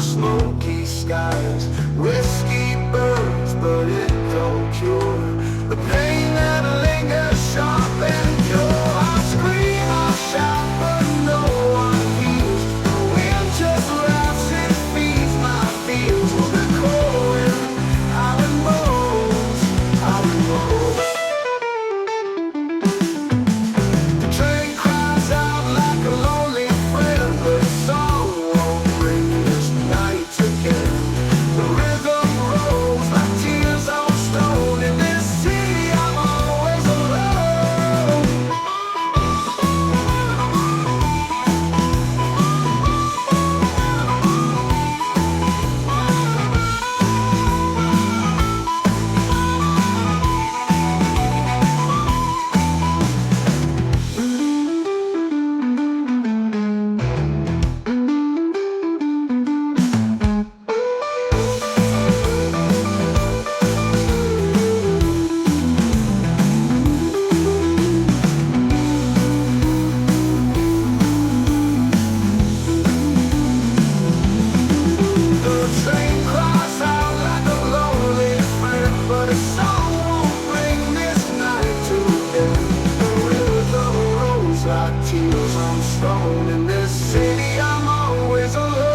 smoky skies. Whiskey burns, but it don't cure the pain that lingers sharp and pure. I scream, I shout, but no one hears. The wind just laughs, it feeds my fears. The cold wind, how it moves, how it moves. The train cries out like a lonely friend, but a song won't bring this night again. The rhythm rolls like tears on stone. In this city I'm always alone. The train cries out like a lonely friend, but a song won't bring this night to end. The rhythm rolls like tears on stone. In this city I'm always alone.